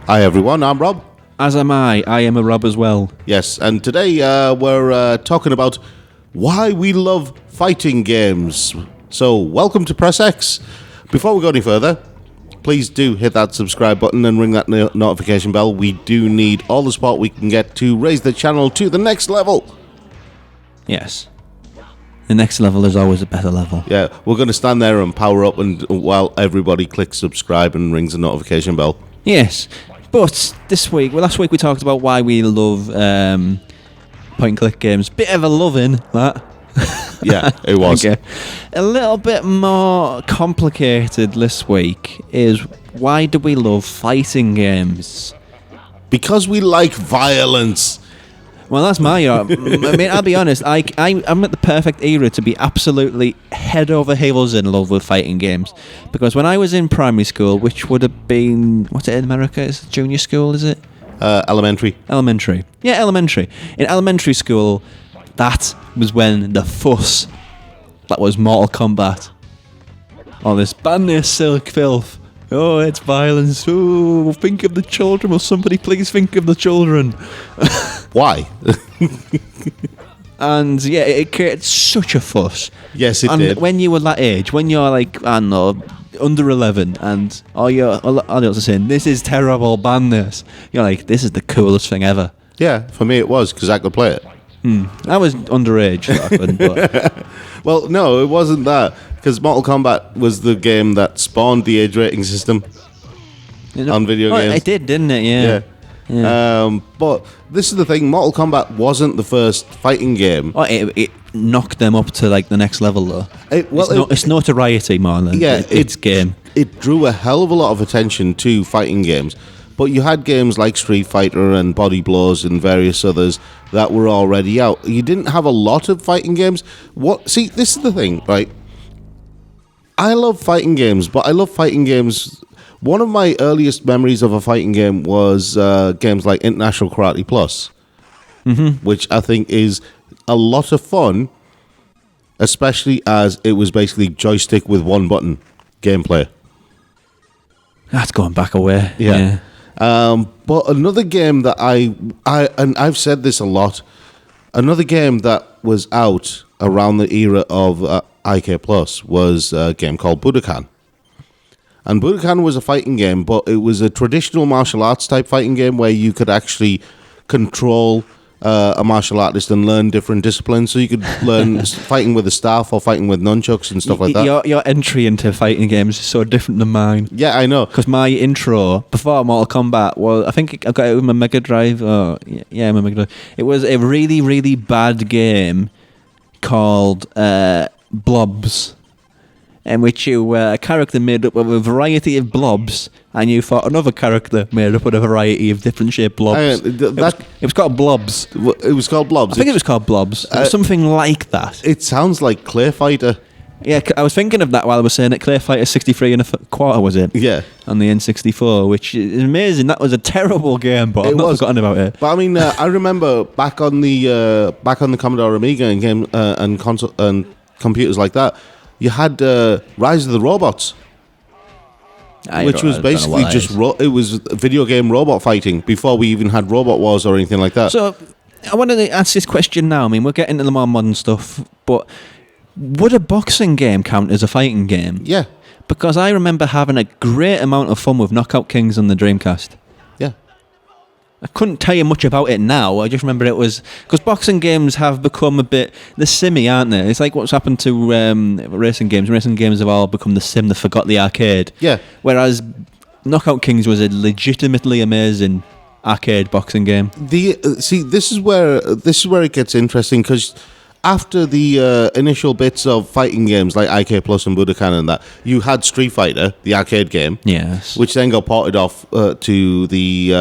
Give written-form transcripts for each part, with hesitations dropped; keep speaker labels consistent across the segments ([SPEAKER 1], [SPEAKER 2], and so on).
[SPEAKER 1] Hi everyone, I'm Rob.
[SPEAKER 2] As am I. I am a Rob as well.
[SPEAKER 1] Yes, and today we're talking about why we love fighting games. So, welcome to Press X. Before we go any further, please do hit that subscribe button and ring that notification bell. We do need all the support we can get to raise the channel to the next level.
[SPEAKER 2] Yes. The next level is always a better level.
[SPEAKER 1] Yeah, we're going to stand there and power up and while everybody clicks subscribe and rings the notification bell.
[SPEAKER 2] Yes. But last week we talked about why we love point-and-click games. Bit of a loving, that.
[SPEAKER 1] Yeah, it was.
[SPEAKER 2] Okay. A little bit more complicated this week is why do we love fighting games?
[SPEAKER 1] Because we like violence.
[SPEAKER 2] Well, that's my... I mean, I'll be honest, I'm at the perfect era to be absolutely head over heels in love with fighting games. Because when I was in primary school, which would have been... What's it in America? It's junior school, is it?
[SPEAKER 1] Elementary.
[SPEAKER 2] Elementary. Yeah, elementary. In elementary school, that was when the fuss... That was Mortal Kombat. All this, ban this silk filth. Oh, it's violence. Oh, think of the children. Will somebody please think of the children?
[SPEAKER 1] Why?
[SPEAKER 2] And yeah, it created such a fuss.
[SPEAKER 1] Yes, it
[SPEAKER 2] and
[SPEAKER 1] did.
[SPEAKER 2] When you were that age, when you're like, I don't know, under 11, and all your adults are saying, this is terrible, ban this. You're like, this is the coolest thing ever.
[SPEAKER 1] Yeah, for me it was, because I could play it.
[SPEAKER 2] I was underage, so I couldn't, but...
[SPEAKER 1] Well, no, it wasn't that, because Mortal Kombat was the game that spawned the age rating system on video games.
[SPEAKER 2] It did, didn't it? Yeah.
[SPEAKER 1] But this is the thing, Mortal Kombat wasn't the first fighting game.
[SPEAKER 2] Oh, it knocked them up to like the next level, though. It's notoriety more than it's game.
[SPEAKER 1] It drew a hell of a lot of attention to fighting games. But you had games like Street Fighter and Body Blows and various others that were already out. You didn't have a lot of fighting games. See, this is the thing, right? I love fighting games, but I love fighting games... One of my earliest memories of a fighting game was games like International Karate Plus, which I think is a lot of fun, especially as it was basically joystick with one button gameplay.
[SPEAKER 2] That's going back a way.
[SPEAKER 1] Yeah. But another game that and I've said this a lot, another game that was out around the era of IK Plus was a game called Budokan. And Budokan was a fighting game, but it was a traditional martial arts type fighting game where you could actually control a martial artist and learn different disciplines. So you could learn fighting with a staff or fighting with nunchucks and stuff like that.
[SPEAKER 2] Your entry into fighting games is so different than mine.
[SPEAKER 1] Yeah, I know.
[SPEAKER 2] Because my intro before Mortal Kombat, well, I think I got it with my Mega Drive. My Mega Drive. It was a really, really bad game called Blobs, in which you were a character made up of a variety of blobs, and you fought another character made up of a variety of different shaped blobs. It was called Blobs.
[SPEAKER 1] It was called Blobs.
[SPEAKER 2] I think it was called Blobs. It was something like that.
[SPEAKER 1] It sounds like Clay Fighter.
[SPEAKER 2] Yeah, I was thinking of that while I was saying it. Clay Fighter 63 and a quarter, was it?
[SPEAKER 1] Yeah.
[SPEAKER 2] On the N64, which is amazing. That was a terrible game, but I've not forgotten about it.
[SPEAKER 1] But I mean, I remember back on the Commodore Amiga and game and console and computers like that. You had Rise of the Robots, which was basically just it was video game robot fighting before we even had Robot Wars or anything like that.
[SPEAKER 2] So I wanted to ask this question now. I mean, we're getting into the more modern stuff, but would a boxing game count as a fighting game?
[SPEAKER 1] Yeah.
[SPEAKER 2] Because I remember having a great amount of fun with Knockout Kings on the Dreamcast.
[SPEAKER 1] Yeah.
[SPEAKER 2] I couldn't tell you much about it now. I just remember it was... Because boxing games have become a bit... They're simmy, aren't they? It's like what's happened to racing games. Racing games have all become the sim. They forgot the arcade.
[SPEAKER 1] Yeah.
[SPEAKER 2] Whereas Knockout Kings was a legitimately amazing arcade boxing game.
[SPEAKER 1] See, this is where it gets interesting, because after the initial bits of fighting games like IK Plus and Budokan and that, you had Street Fighter, the arcade game,
[SPEAKER 2] yes,
[SPEAKER 1] which then got ported off to the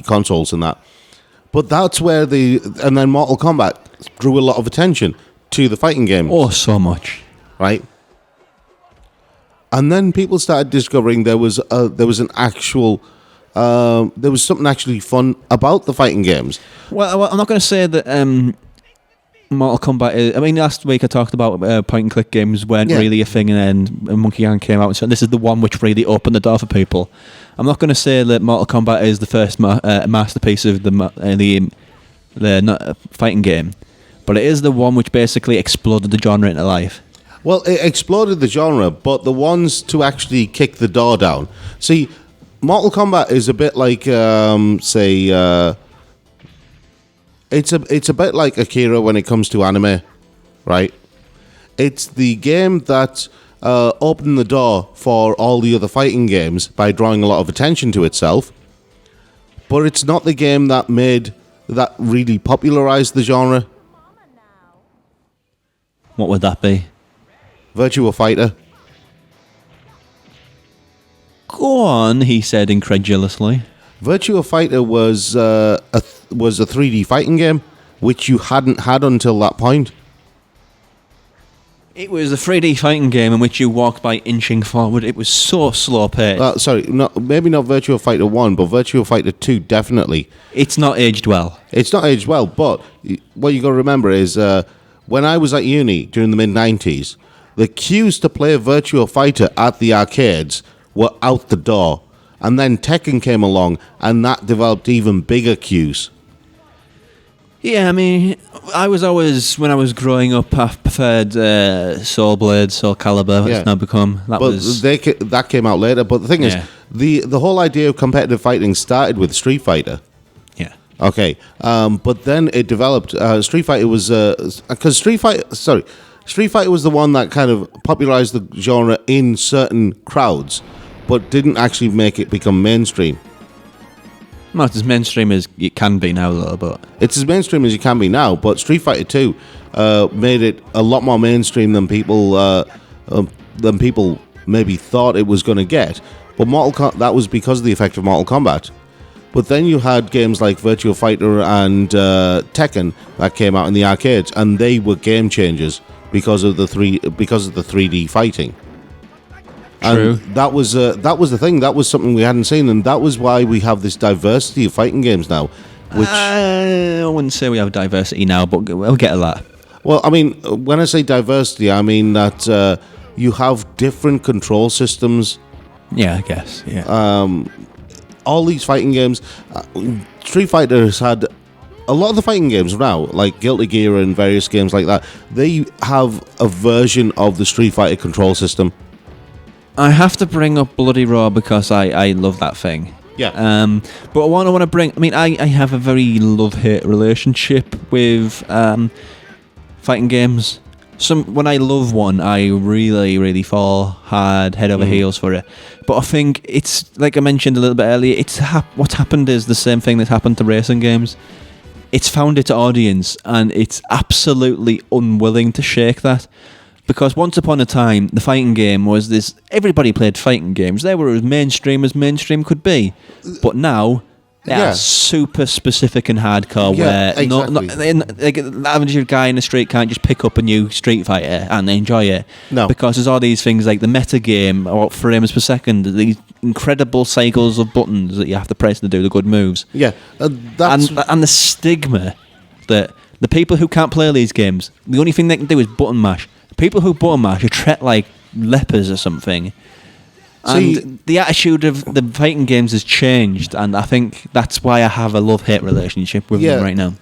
[SPEAKER 1] consoles and that. But that's where and then Mortal Kombat drew a lot of attention to the fighting game.
[SPEAKER 2] Oh, so much,
[SPEAKER 1] right? And then people started discovering there was an actual. There was something actually fun about the fighting games.
[SPEAKER 2] Well, I'm not going to say that Mortal Kombat is, I mean, last week I talked about point and click games weren't
[SPEAKER 1] Yeah.
[SPEAKER 2] really a thing, and then Monkey Island came out, so this is the one which really opened the door for people. I'm not going to say that Mortal Kombat is the first masterpiece of the fighting game, but it is the one which basically exploded the genre into life.
[SPEAKER 1] Well, it exploded the genre, but the ones to actually kick the door down. See, Mortal Kombat is a bit like, it's a bit like Akira when it comes to anime, right? It's the game that opened the door for all the other fighting games by drawing a lot of attention to itself, but it's not the game that really popularized the genre.
[SPEAKER 2] What would that be?
[SPEAKER 1] Virtua Fighter.
[SPEAKER 2] Go on, he said incredulously.
[SPEAKER 1] Virtua Fighter was a 3D fighting game, which you hadn't had until that point.
[SPEAKER 2] It was a 3D fighting game in which you walked by inching forward. It was so slow paced.
[SPEAKER 1] Maybe not Virtua Fighter 1, but Virtua Fighter 2 definitely.
[SPEAKER 2] It's not aged well.
[SPEAKER 1] It's not aged well, but what you got to remember is when I was at uni during the mid-90s, the queues to play Virtua Fighter at the arcades were out the door. And then Tekken came along, and that developed even bigger queues.
[SPEAKER 2] Yeah, I mean, I was always, when I was growing up, I preferred Soul Blade, Soul Calibur,
[SPEAKER 1] Yeah.
[SPEAKER 2] it's now become.
[SPEAKER 1] That came out later. But the thing is, the whole idea of competitive fighting started with Street Fighter.
[SPEAKER 2] Yeah.
[SPEAKER 1] Okay, but then it developed. Street Fighter was because Street Fighter was the one that kind of popularized the genre in certain crowds, but didn't actually make it become mainstream.
[SPEAKER 2] Not as mainstream as it can be now, though. But
[SPEAKER 1] it's as mainstream as you can be now. But Street Fighter 2 made it a lot more mainstream than people maybe thought it was going to get. But that was because of the effect of Mortal Kombat. But then you had games like Virtua Fighter and Tekken that came out in the arcades, and they were game changers because of the 3D fighting.
[SPEAKER 2] True.
[SPEAKER 1] And that was the thing. That was something we hadn't seen, and that was why we have this diversity of fighting games now. Which
[SPEAKER 2] I wouldn't say we have diversity now, but we'll get to that.
[SPEAKER 1] Well, I mean, when I say diversity, I mean that you have different control systems.
[SPEAKER 2] Yeah, I guess. Yeah.
[SPEAKER 1] All these fighting games, Street Fighter has had a lot of the fighting games now, like Guilty Gear and various games like that. They have a version of the Street Fighter control system.
[SPEAKER 2] I have to bring up Bloody Roar because I love that thing.
[SPEAKER 1] Yeah.
[SPEAKER 2] But what I want to bring, I mean, I have a very love-hate relationship with fighting games. When I love one, I really, really fall hard, head over heels for it. But I think it's, like I mentioned a little bit earlier, what's happened is the same thing that's happened to racing games. It's found its audience, and it's absolutely unwilling to shake that. Because once upon a time, the fighting game was this... Everybody played fighting games. They were as mainstream could be. But now, they are super specific and hardcore, where
[SPEAKER 1] exactly.
[SPEAKER 2] the average guy in the street can't just pick up a new Street Fighter and enjoy it.
[SPEAKER 1] No.
[SPEAKER 2] Because there's all these things like the meta game, or frames per second, these incredible cycles of buttons that you have to press to do the good moves.
[SPEAKER 1] Yeah.
[SPEAKER 2] And the stigma that the people who can't play these games, the only thing they can do is button mash. People who button mash are treated like lepers or something. And the attitude of the fighting games has changed, and I think that's why I have a love-hate relationship with them right now.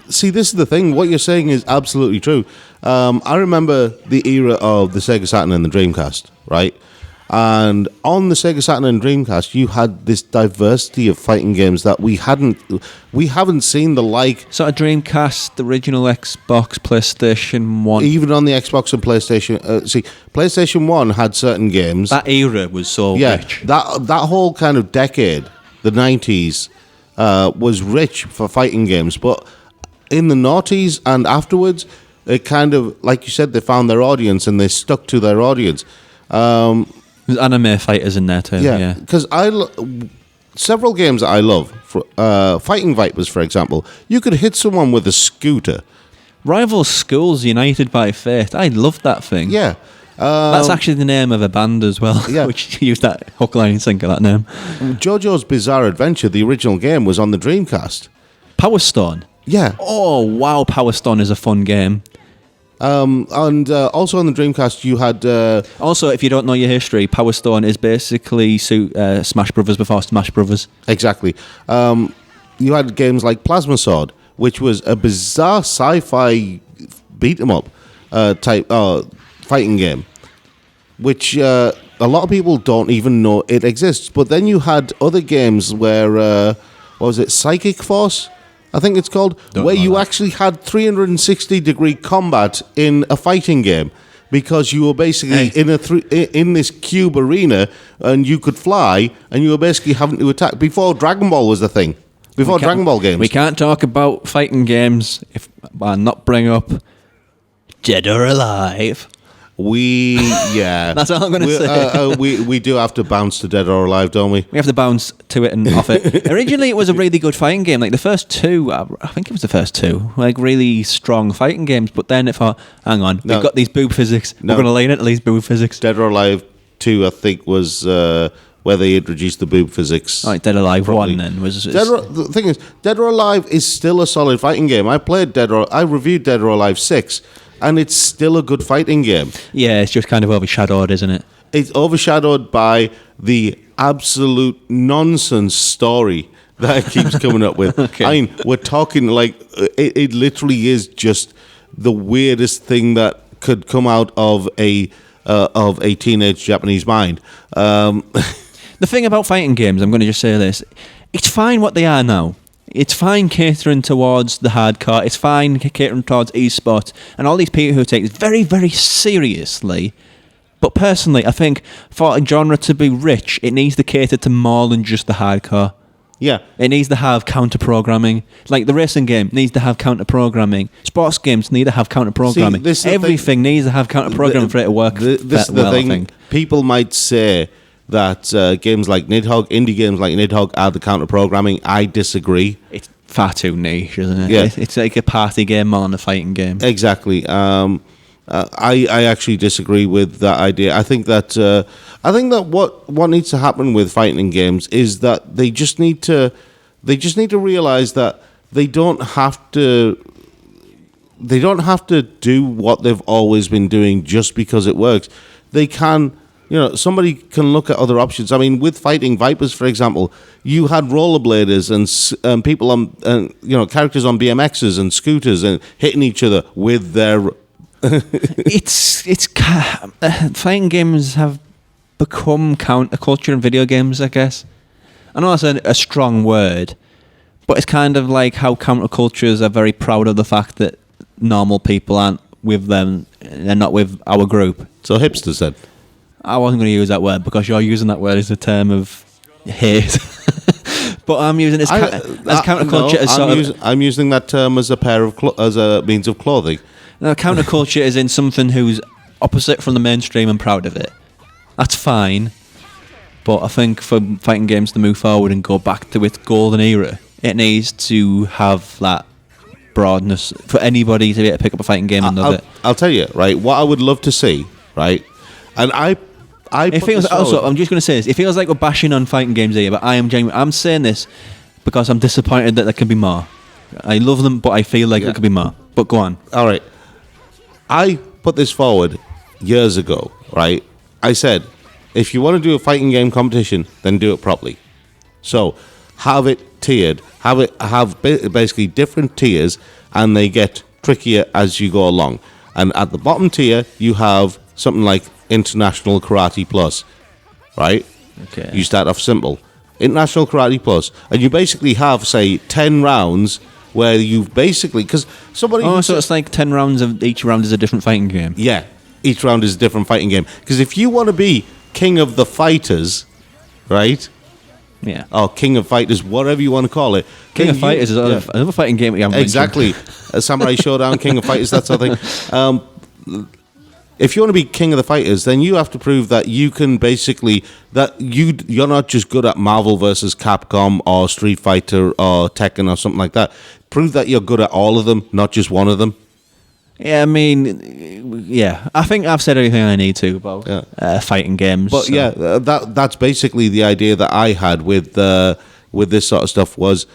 [SPEAKER 1] See, this is the thing. What you're saying is absolutely true. I remember the era of the Sega Saturn and the Dreamcast, right? And on the Sega Saturn and Dreamcast, you had this diversity of fighting games that we haven't seen the like.
[SPEAKER 2] So a Dreamcast, the original Xbox, PlayStation 1.
[SPEAKER 1] Even on the Xbox and PlayStation. PlayStation 1 had certain games.
[SPEAKER 2] That era was so rich.
[SPEAKER 1] That whole kind of decade, the 90s, was rich for fighting games. But in the noughties and afterwards, it kind of, like you said, they found their audience and they stuck to their audience.
[SPEAKER 2] There's anime fighters in there too. Yeah,
[SPEAKER 1] because several games that I love, Fighting Vipers, for example, you could hit someone with a scooter.
[SPEAKER 2] Rival Schools United by Fate. I love that thing.
[SPEAKER 1] Yeah.
[SPEAKER 2] That's actually the name of a band as well, which used that hook, line, and sinker, that name.
[SPEAKER 1] JoJo's Bizarre Adventure, the original game, was on the Dreamcast.
[SPEAKER 2] Power Stone.
[SPEAKER 1] Yeah.
[SPEAKER 2] Oh wow, Power Stone is a fun game.
[SPEAKER 1] And also on the Dreamcast, you had...
[SPEAKER 2] Also, if you don't know your history, Power Stone is basically Smash Brothers before Smash Brothers.
[SPEAKER 1] Exactly. You had games like Plasma Sword, which was a bizarre sci-fi beat-em-up type fighting game, which a lot of people don't even know it exists. But then you had other games where, what was it, Psychic Force, I think it's called, where you actually had 360-degree combat in a fighting game, because you were basically in this cube arena, and you could fly, and you were basically having to attack. Before Dragon Ball was a thing. Before Dragon Ball games.
[SPEAKER 2] We can't talk about fighting games if I not bring up Dead or Alive. That's all I'm going to say.
[SPEAKER 1] We do have to bounce to Dead or Alive, don't we?
[SPEAKER 2] We have to bounce to it and off it. Originally, it was a really good fighting game. Like the first two, I think it was the first two, like really strong fighting games. But then it thought, hang on, we've got these boob physics. We're going to lean into these boob physics.
[SPEAKER 1] Dead or Alive 2, I think, was where they introduced the boob physics.
[SPEAKER 2] Right, Dead or Alive 1 then was.
[SPEAKER 1] The thing is, Dead or Alive is still a solid fighting game. I reviewed Dead or Alive 6. And it's still a good fighting game.
[SPEAKER 2] Yeah, it's just kind of overshadowed, isn't it?
[SPEAKER 1] It's overshadowed by the absolute nonsense story that it keeps coming up with.
[SPEAKER 2] Okay.
[SPEAKER 1] I mean, we're talking like it literally is just the weirdest thing that could come out of a teenage Japanese mind.
[SPEAKER 2] The thing about fighting games, I'm going to just say this: it's fine what they are now. It's fine catering towards the hardcore. It's fine catering towards esports and all these people who take it very, very seriously. But personally, I think for a genre to be rich, it needs to cater to more than just the hardcore.
[SPEAKER 1] Yeah.
[SPEAKER 2] It needs to have counter-programming. Like the racing game needs to have counter-programming. Sports games need to have counter-programming. Everything needs to have counter-programming for it to work
[SPEAKER 1] this is the thing.
[SPEAKER 2] I think.
[SPEAKER 1] People might say that games like Nidhogg, indie games like Nidhogg, are the counter-programming. I disagree.
[SPEAKER 2] It's far too niche, isn't it?
[SPEAKER 1] Yeah.
[SPEAKER 2] It's like a party game more than a fighting game.
[SPEAKER 1] Exactly. I actually disagree with that idea. I think that what needs to happen with fighting games is that they just need to realize that they don't have to do what they've always been doing just because it works. They can. Somebody can look at other options. I mean, with Fighting Vipers, for example, you had rollerbladers and people on, characters on BMXs and scooters and hitting each other with their.
[SPEAKER 2] Fighting games have become counterculture in video games, I guess. I know that's a strong word, but it's kind of like how countercultures are very proud of the fact that normal people aren't with them, they're not with our group.
[SPEAKER 1] So hipsters then.
[SPEAKER 2] I wasn't going to use that word because you're using that word as a term of hate. But I'm using it as counterculture.
[SPEAKER 1] I'm using that term as a means of clothing.
[SPEAKER 2] No, counterculture is in something who's opposite from the mainstream and proud of it. That's fine. But I think for fighting games to move forward and go back to its golden era, it needs to have that broadness for anybody to be able to pick up a fighting game and love it.
[SPEAKER 1] I'll tell you, right, what I would love to see, right, and it feels
[SPEAKER 2] also. I'm just going to say this. It feels like we're bashing on fighting games here, but I am genuine. I'm saying this because I'm disappointed that there can be more. I love them, but I feel like there could be more. But go on.
[SPEAKER 1] All right. I put this forward years ago, right? I said, if you want to do a fighting game competition, then do it properly. So have it tiered. Have basically different tiers, and they get trickier as you go along. And at the bottom tier, you have something like International Karate Plus, right?
[SPEAKER 2] Okay.
[SPEAKER 1] You start off simple. International Karate Plus. And you basically have, say, 10 rounds where you've basically... Because somebody...
[SPEAKER 2] Oh, so it's like 10 rounds of... Each round is a different fighting game.
[SPEAKER 1] Yeah. Each round is a different fighting game. Because if you want to be King of the Fighters, right?
[SPEAKER 2] Yeah.
[SPEAKER 1] Or King of Fighters, whatever you want to call it.
[SPEAKER 2] King of Fighters is another fighting game we haven't
[SPEAKER 1] Exactly. A Samurai Showdown, King of Fighters, that sort of thing. If you want to be King of the Fighters, then you have to prove that you can basically... That you're not just good at Marvel versus Capcom or Street Fighter or Tekken or something like that. Prove that you're good at all of them, not just one of them.
[SPEAKER 2] Yeah, I mean, yeah. I think I've said everything I need to about fighting games.
[SPEAKER 1] But yeah, that's basically the idea that I had with this sort of stuff was...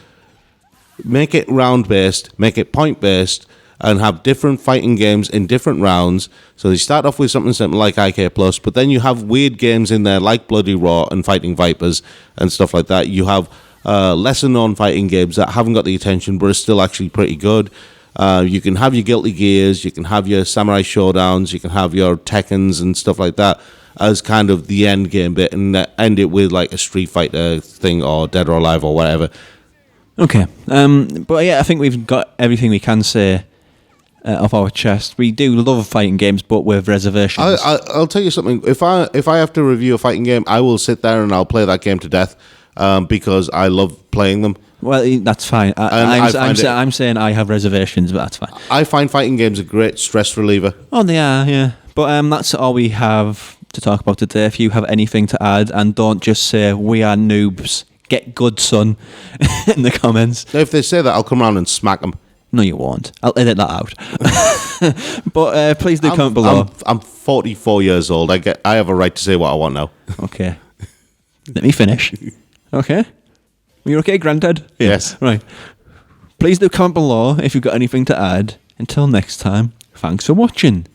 [SPEAKER 1] make it round based, make it point based, and have different fighting games in different rounds. So you start off with something simple like IK Plus, but then you have weird games in there like Bloody Raw and Fighting Vipers and stuff like that. You have lesser known fighting games that haven't got the attention but are still actually pretty good. You can have your Guilty Gears, you can have your Samurai Showdowns, you can have your Tekkens and stuff like that as kind of the end game bit, and end it with like a Street Fighter thing or Dead or Alive or whatever.
[SPEAKER 2] Okay, but yeah, I think we've got everything we can say off our chest. We do love fighting games, but with reservations.
[SPEAKER 1] I'll tell you something. If I have to review a fighting game, I will sit there and I'll play that game to death because I love playing them.
[SPEAKER 2] Well, that's fine. I'm saying I have reservations, but that's fine.
[SPEAKER 1] I find fighting games a great stress reliever.
[SPEAKER 2] Oh, they are, yeah. But that's all we have to talk about today. If you have anything to add, and don't just say we are noobs. Get good, son, in the comments.
[SPEAKER 1] If they say that, I'll come around and smack them.
[SPEAKER 2] No, you won't. I'll edit that out. But please do comment below.
[SPEAKER 1] I'm 44 years old. I have a right to say what I want now.
[SPEAKER 2] Okay. Let me finish. Okay. You okay, Granddad?
[SPEAKER 1] Yes.
[SPEAKER 2] Right. Please do comment below if you've got anything to add. Until next time, thanks for watching.